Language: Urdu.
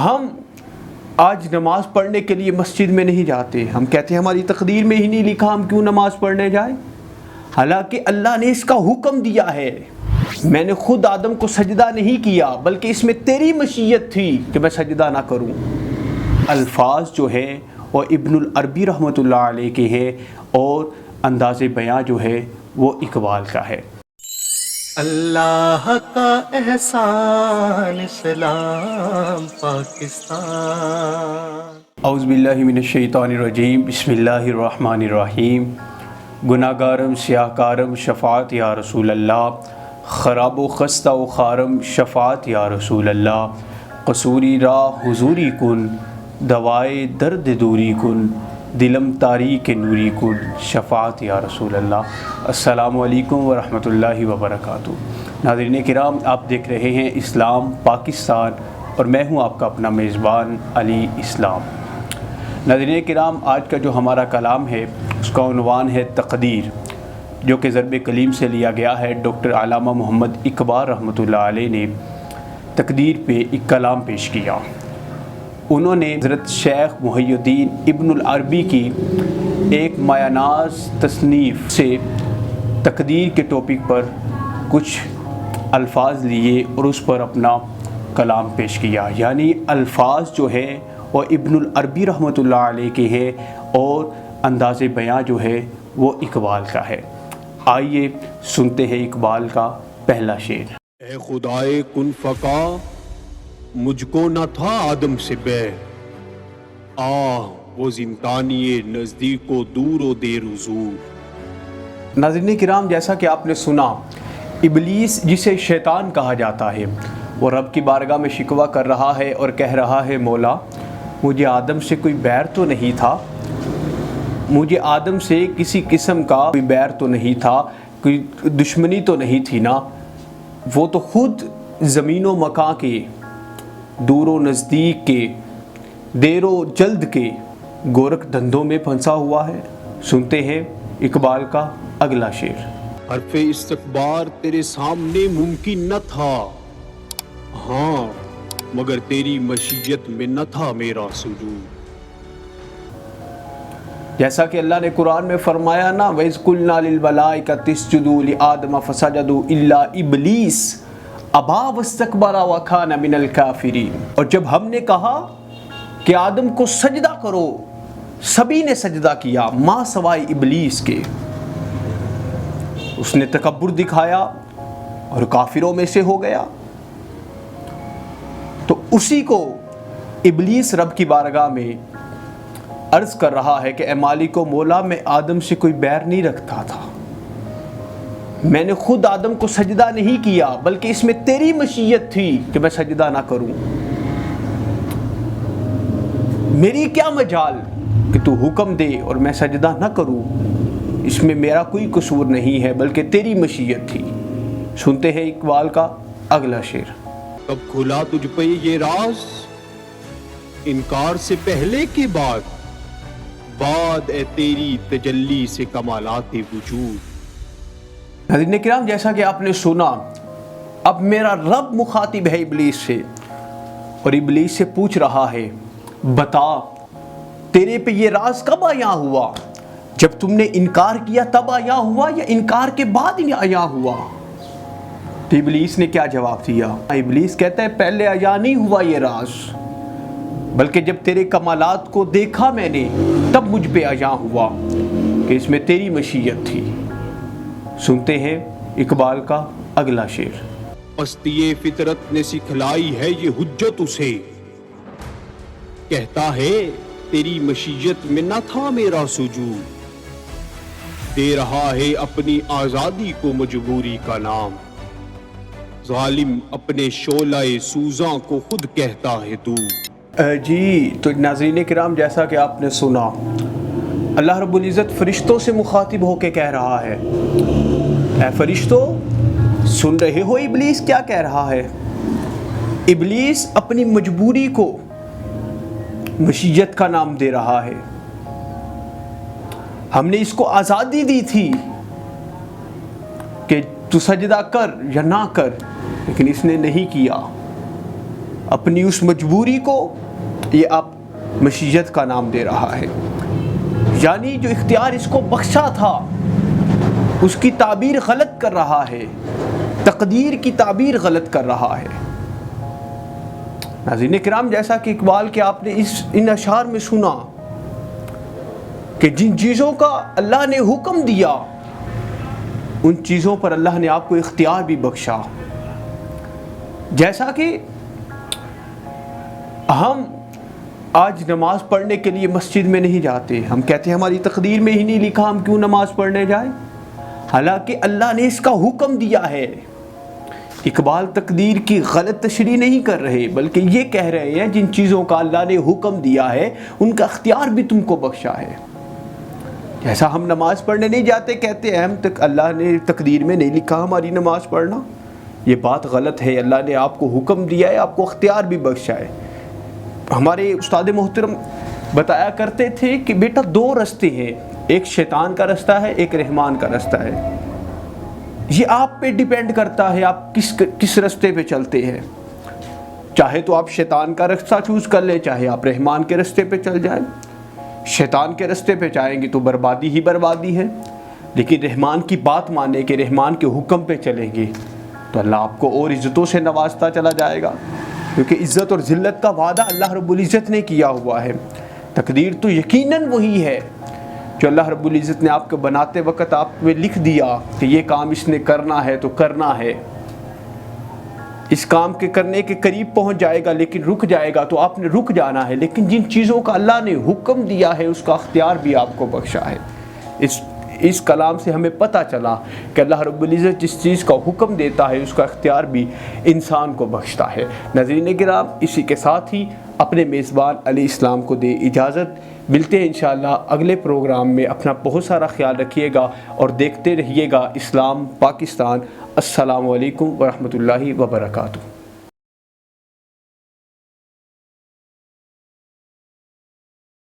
ہم آج نماز پڑھنے کے لیے مسجد میں نہیں جاتے. ہم کہتے ہیں ہماری تقدیر میں ہی نہیں لکھا, ہم کیوں نماز پڑھنے جائیں؟ حالانکہ اللہ نے اس کا حکم دیا ہے. میں نے خود آدم کو سجدہ نہیں کیا بلکہ اس میں تیری مشیت تھی کہ میں سجدہ نہ کروں. الفاظ جو ہیں وہ ابن العربی رحمۃ اللہ علیہ کے ہیں اور انداز بیاں جو ہے وہ اقبال کا ہے. اللہ کا احسان اسلام پاکستان. اعوذ باللہ من الشیطان الرجیم. بسم اللہ الرحمن الرحیم. گناہگارم سیاہکارم شفاعت یا رسول اللہ. خراب و خستہ و خارم شفاعت یا رسول اللہ. قصوری را حضوری کن دوائے درد دوری کن. دلم تاریک نوری کن شفاعت یا رسول اللہ. السلام علیکم ورحمۃ اللہ وبرکاتہ. ناظرین کرام، آپ دیکھ رہے ہیں اسلام پاکستان اور میں ہوں آپ کا اپنا میزبان علی اسلام. ناظرین کرام، آج کا جو ہمارا کلام ہے اس کا عنوان ہے تقدیر، جو کہ ضرب کلیم سے لیا گیا ہے. ڈاکٹر علامہ محمد اقبال رحمۃ اللہ علیہ نے تقدیر پہ ایک کلام پیش کیا. انہوں نے حضرت شیخ محی الدین ابن العربی کی ایک مایہ ناز تصنیف سے تقدیر کے ٹاپک پر کچھ الفاظ لیے اور اس پر اپنا کلام پیش کیا. یعنی الفاظ جو ہیں وہ ابن العربی رحمۃ اللہ علیہ کے ہیں اور انداز بیاں جو ہے وہ اقبال کا ہے. آئیے سنتے ہیں اقبال کا پہلا شعر. اے خدائے کن فقا مجھ کو نہ تھا آدم سے بیر، وہ زندانی نزدیک و دور و دیر حضور. ناظرین کرام، جیسا کہ آپ نے سنا، ابلیس جسے شیطان کہا جاتا ہے وہ رب کی بارگاہ میں شکوہ کر رہا ہے اور کہہ رہا ہے مولا مجھے آدم سے کوئی بیر تو نہیں تھا، مجھے آدم سے کسی قسم کا کوئی بیر تو نہیں تھا، کوئی دشمنی تو نہیں تھی نا. وہ تو خود زمین و مکان کے، دور و نزدیک کے، دیر و جلد کے گورکھ دھندوں میں پھنسا ہوا ہے. سنتے ہیں اقبال کا اگلا شعر. حرف استکبار تیرے سامنے ممکن نہ تھا، ہاں مگر تیری مشیت میں نہ تھا میرا سجود. جیسا کہ اللہ نے قرآن میں فرمایا نا، وَإِذْ قُلْنَا لِلْمَلَائِكَةِ اسْجُدُوا لِآدَمَ فَسَجَدُوا إِلَّا إِبْلِيسَ أَبَىٰ وَاسْتَكْبَرَ وَكَانَ مِنَ الْكَافِرِينَ. اور جب ہم نے کہا کہ آدم کو سجدہ کرو، سبھی نے سجدہ کیا ماں سوائے ابلیس کے. اس نے تکبر دکھایا اور کافروں میں سے ہو گیا. تو اسی کو ابلیس رب کی بارگاہ میں عرض کر رہا ہے کہ اے مالک و مولا، میں آدم سے کوئی بیر نہیں رکھتا تھا، میں نے خود آدم کو سجدہ نہیں کیا بلکہ اس میں تیری مشیت تھی کہ میں سجدہ نہ کروں. میری کیا مجال کہ تو حکم دے اور میں سجدہ نہ کروں، اس میں میرا کوئی قصور نہیں ہے بلکہ تیری مشیت تھی. سنتے ہیں اقبال کا اگلا شعر. کب کھلا تجھ پہ یہ راز انکار سے پہلے کے بعد اے تیری تجلی سے کمالات وجود. ناظرین کرام، جیسا کہ آپ نے سنا، اب میرا رب مخاطب ہے ابلیس سے اور ابلیس سے پوچھ رہا ہے بتا تیرے پہ یہ راز کب عیاں ہوا؟ جب تم نے انکار کیا تب عیاں ہوا یا انکار کے بعد عیاں ہوا؟ تو ابلیس نے کیا جواب دیا؟ ابلیس کہتا ہے پہلے عیاں نہیں ہوا یہ راز، بلکہ جب تیرے کمالات کو دیکھا میں نے تب مجھ پہ عیاں ہوا کہ اس میں تیری مشیت تھی. سنتے ہیں اقبال کا اگلا شعر. پستی فطرت نے سکھلائی ہے یہ حجت اسے، کہتا ہے تیری مشیت میں نہ تھا میرا سجود. دے رہا ہے اپنی آزادی کو مجبوری کا نام، ظالم اپنے شعلہ سوزاں کو خود کہتا ہے تو. جی تو ناظرین کرام، جیسا کہ آپ نے سنا، اللہ رب العزت فرشتوں سے مخاطب ہو کے کہہ رہا ہے اے فرشتوں، سن رہے ہو ابلیس کیا کہہ رہا ہے؟ ابلیس اپنی مجبوری کو مشیت کا نام دے رہا ہے. ہم نے اس کو آزادی دی تھی کہ تو سجدہ کر یا نہ کر، لیکن اس نے نہیں کیا. اپنی اس مجبوری کو یہ اب مشیت کا نام دے رہا ہے، یعنی جو اختیار اس کو بخشا تھا اس کی تعبیر غلط کر رہا ہے، تقدیر کی تعبیر غلط کر رہا ہے۔ ناظرین کرام، جیسا کہ اقبال کے آپ نے ان اشعار میں سنا کہ جن چیزوں کا اللہ نے حکم دیا ان چیزوں پر اللہ نے آپ کو اختیار بھی بخشا۔ جیسا کہ ہم آج نماز پڑھنے کے لیے مسجد میں نہیں جاتے، ہم کہتے ہیں ہماری تقدیر میں ہی نہیں لکھا، ہم کیوں نماز پڑھنے جائیں، حالانکہ اللہ نے اس کا حکم دیا ہے۔ اقبال تقدیر کی غلط تشریح نہیں کر رہے، بلکہ یہ کہہ رہے ہیں جن چیزوں کا اللہ نے حکم دیا ہے ان کا اختیار بھی تم کو بخشا ہے۔ جیسا ہم نماز پڑھنے نہیں جاتے، کہتے ہیں ہم تک اللہ نے تقدیر میں نہیں لکھا ہماری نماز پڑھنا، یہ بات غلط ہے۔ اللہ نے آپ کو حکم دیا ہے، آپ کو اختیار بھی بخشا ہے۔ ہمارے استاد محترم بتایا کرتے تھے کہ بیٹا دو رستے ہیں، ایک شیطان کا رستہ ہے، ایک رحمان کا رستہ ہے۔ یہ آپ پہ ڈیپینڈ کرتا ہے آپ کس رستے پہ چلتے ہیں۔ چاہے تو آپ شیطان کا رستہ چوز کر لیں، چاہے آپ رحمان کے رستے پہ چل جائیں۔ شیطان کے رستے پہ جائیں گے تو بربادی ہی بربادی ہے، لیکن رحمان کی بات مانیں کہ رحمان کے حکم پہ چلیں گے تو اللہ آپ کو اور عزتوں سے نوازتا چلا جائے گا، کیونکہ عزت اور ذلت کا وعدہ اللہ رب العزت نے کیا ہوا ہے۔ تقدیر تو یقیناً وہی ہے جو اللہ رب العزت نے آپ کو بناتے وقت آپ میں لکھ دیا کہ یہ کام اس نے کرنا ہے تو کرنا ہے، اس کام کے کرنے کے قریب پہنچ جائے گا لیکن رک جائے گا تو آپ نے رک جانا ہے۔ لیکن جن چیزوں کا اللہ نے حکم دیا ہے اس کا اختیار بھی آپ کو بخشا ہے۔ اس کلام سے ہمیں پتہ چلا کہ اللہ رب العزت جس چیز کا حکم دیتا ہے اس کا اختیار بھی انسان کو بخشتا ہے۔ ناظرین کرام، اسی کے ساتھ ہی اپنے میزبان علی اسلام کو دے اجازت، ملتے ہیں انشاءاللہ اگلے پروگرام میں۔ اپنا بہت سارا خیال رکھیے گا اور دیکھتے رہیے گا اسلام پاکستان۔ السلام علیکم ورحمۃ اللہ وبرکاتہ۔